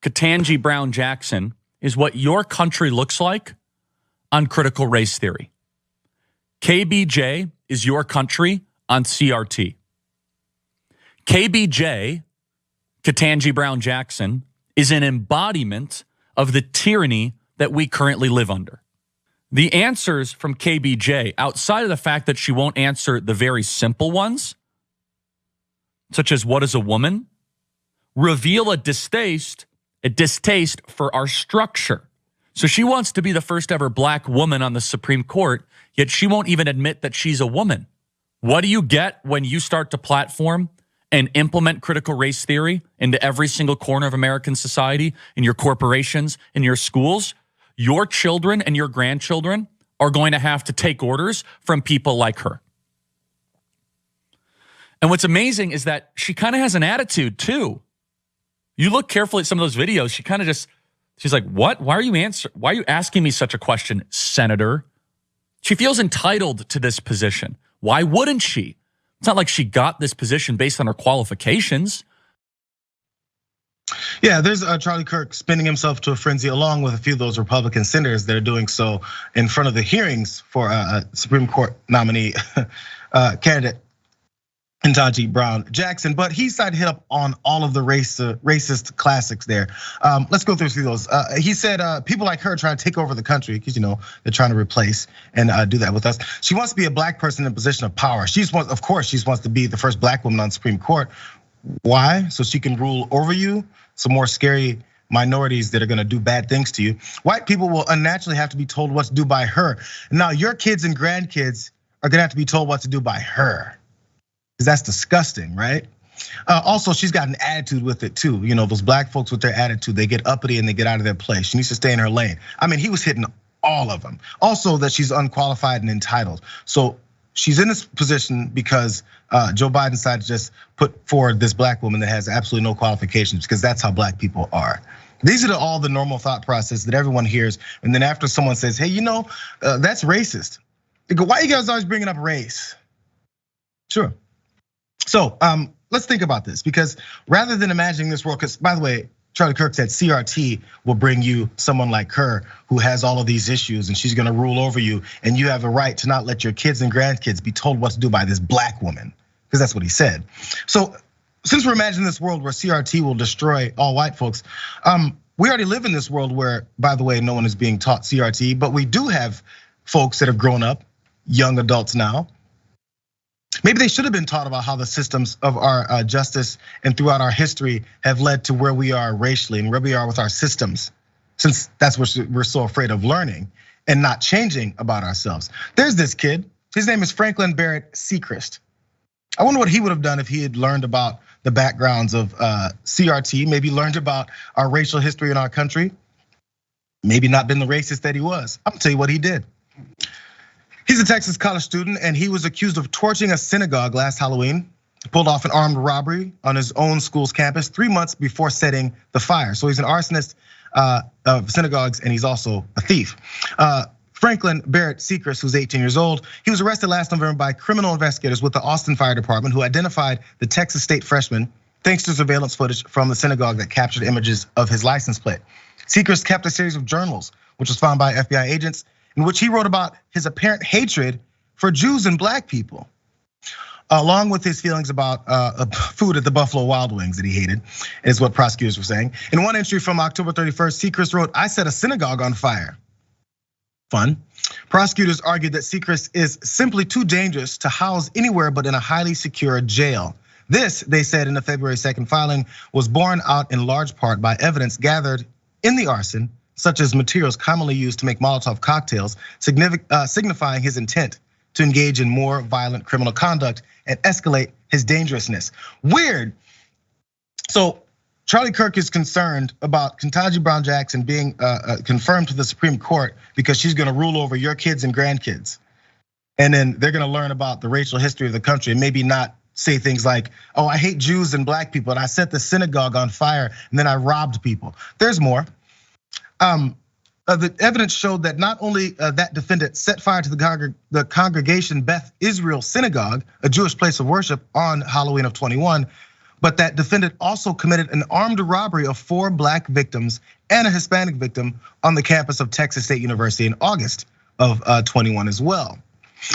Ketanji Brown Jackson is what your country looks like on critical race theory. KBJ is your country on CRT. KBJ, Ketanji Brown Jackson, is an embodiment of the tyranny that we currently live under. The answers from KBJ, outside of the fact that she won't answer the very simple ones, such as what is a woman, reveal a distaste for our structure. So she wants to be the first ever black woman on the Supreme Court, yet she won't even admit that she's a woman. What do you get when you start to platform and implement critical race theory into every single corner of American society, in your corporations, in your schools? Your children and your grandchildren are going to have to take orders from people like her. And what's amazing is that she kind of has an attitude too. You look carefully at some of those videos, she kind of just, she's like, what? Why are you asking me such a question, Senator? She feels entitled to this position. Why wouldn't she? It's not like she got this position based on her qualifications. Yeah, there's Charlie Kirk spinning himself to a frenzy along with a few of those Republican senators that are doing so in front of the hearings for a Supreme Court nominee candidate, Ketanji Brown Jackson. But he decided to hit up on all of the racist classics there. Let's go through a few of those. He said people like her trying to take over the country because they're trying to replace and do that with us. She wants to be a black person in a position of power. Of course, she wants to be the first black woman on the Supreme Court. Why? So she can rule over you, some more scary minorities that are gonna do bad things to you. White people will unnaturally have to be told what to do by her. Now your kids and grandkids are gonna have to be told what to do by her. Because that's disgusting, right? Also, she's got an attitude with it too. Those black folks with their attitude, they get uppity and they get out of their place. She needs to stay in her lane. I mean, he was hitting all of them. Also that she's unqualified and entitled. So she's in this position because Joe Biden decided to just put forward this black woman that has absolutely no qualifications because that's how black people are. These are all the normal thought process that everyone hears. And then after someone says, hey, that's racist. They go, why are you guys always bringing up race? Sure. So let's think about this, because rather than imagining this world, because by the way, Charlie Kirk said CRT will bring you someone like her who has all of these issues and she's gonna rule over you and you have the right to not let your kids and grandkids be told what to do by this black woman, because that's what he said. So since we're imagining this world where CRT will destroy all white folks, we already live in this world where, by the way, no one is being taught CRT, but we do have folks that have grown up, young adults now. Maybe they should have been taught about how the systems of our justice and throughout our history have led to where we are racially and where we are with our systems, since that's what we're so afraid of learning and not changing about ourselves. There's this kid, his name is Franklin Barrett Sechrist. I wonder what he would have done if he had learned about the backgrounds of CRT, maybe learned about our racial history in our country, maybe not been the racist that he was. I'm gonna tell you what he did. He's a Texas college student and he was accused of torching a synagogue last Halloween. He pulled off an armed robbery on his own school's campus 3 months before setting the fire. So he's an arsonist of synagogues and he's also a thief. Franklin Barrett Sechrist, who's 18 years old, he was arrested last November by criminal investigators with the Austin Fire Department who identified the Texas State freshman thanks to surveillance footage from the synagogue that captured images of his license plate. Sechrist kept a series of journals, which was found by FBI agents, in which he wrote about his apparent hatred for Jews and black people, along with his feelings about food at the Buffalo Wild Wings that he hated, is what prosecutors were saying. In one entry from October 31st, Sechrist wrote, "I set a synagogue on fire." Fun. Prosecutors argued that Sechrist is simply too dangerous to house anywhere but in a highly secure jail. This, they said in the February 2nd filing, was borne out in large part by evidence gathered in the arson, such as materials commonly used to make Molotov cocktails, signifying his intent to engage in more violent criminal conduct and escalate his dangerousness. Weird. So Charlie Kirk is concerned about Ketanji Brown Jackson being confirmed to the Supreme Court because she's gonna rule over your kids and grandkids. And then they're gonna learn about the racial history of the country and maybe not say things like, oh, I hate Jews and black people and I set the synagogue on fire and then I robbed people. There's more. The evidence showed that not only that defendant set fire to the congregation Beth Israel Synagogue, a Jewish place of worship on Halloween of 21, but that defendant also committed an armed robbery of 4 black victims and a Hispanic victim on the campus of Texas State University in August of 21 as well.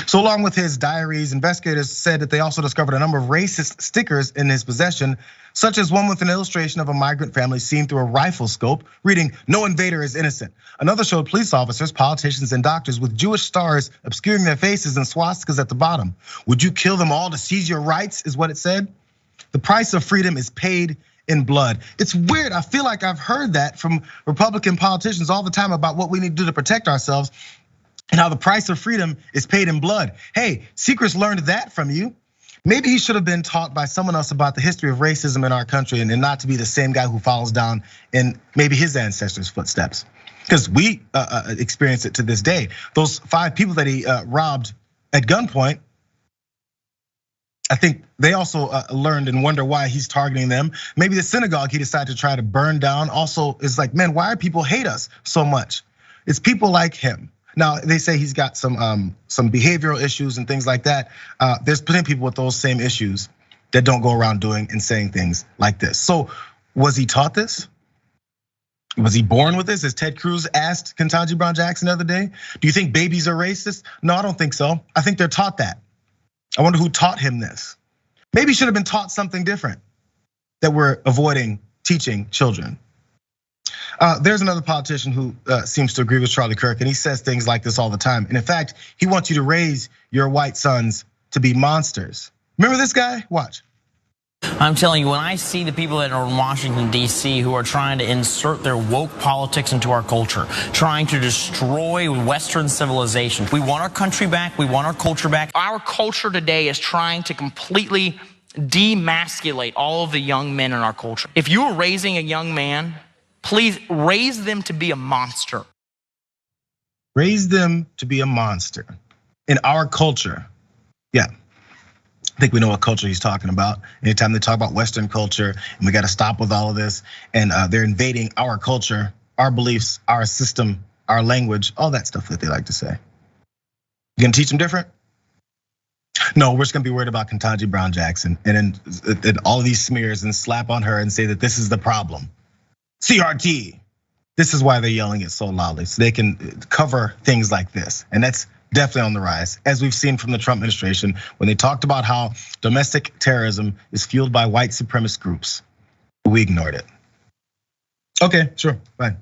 So along with his diaries, investigators said that they also discovered a number of racist stickers in his possession, such as one with an illustration of a migrant family seen through a rifle scope, reading, "No invader is innocent." Another showed police officers, politicians, and doctors with Jewish stars obscuring their faces and swastikas at the bottom. "Would you kill them all to seize your rights?" is what it said. The price of freedom is paid in blood. It's weird, I feel like I've heard that from Republican politicians all the time about what we need to do to protect ourselves, and how the price of freedom is paid in blood. Hey, Secrets learned that from you. Maybe he should have been taught by someone else about the history of racism in our country and not to be the same guy who follows down in maybe his ancestors' footsteps. Because we experience it to this day. Those 5 people that he robbed at gunpoint, I think they also learned and wonder why he's targeting them. Maybe the synagogue he decided to try to burn down also is like, man, why do people hate us so much? It's people like him. Now, they say he's got some behavioral issues and things like that. There's plenty of people with those same issues that don't go around doing and saying things like this. So was he taught this? Was he born with this? As Ted Cruz asked Ketanji Brown Jackson the other day, do you think babies are racist? No, I don't think so. I think they're taught that. I wonder who taught him this. Maybe he should have been taught something different that we're avoiding teaching children. There's another politician who seems to agree with Charlie Kirk, and he says things like this all the time. And in fact, he wants you to raise your white sons to be monsters. Remember this guy? Watch. I'm telling you, when I see the people that are in Washington, D.C. who are trying to insert their woke politics into our culture, trying to destroy Western civilization. We want our country back. We want our culture back. Our culture today is trying to completely demasculate all of the young men in our culture. If you are raising a young man, please raise them to be a monster. Raise them to be a monster in our culture. Yeah. I think we know what culture he's talking about. Anytime they talk about Western culture, and we got to stop with all of this, and they're invading our culture, our beliefs, our system, our language, all that stuff that they like to say. You gonna teach them different? No, we're just gonna be worried about Ketanji Brown Jackson and then all of these smears and slap on her and say that this is the problem. CRT. This is why they're yelling it so loudly, so they can cover things like this. And that's definitely on the rise, as we've seen from the Trump administration when they talked about how domestic terrorism is fueled by white supremacist groups. We ignored it. Okay, sure, fine.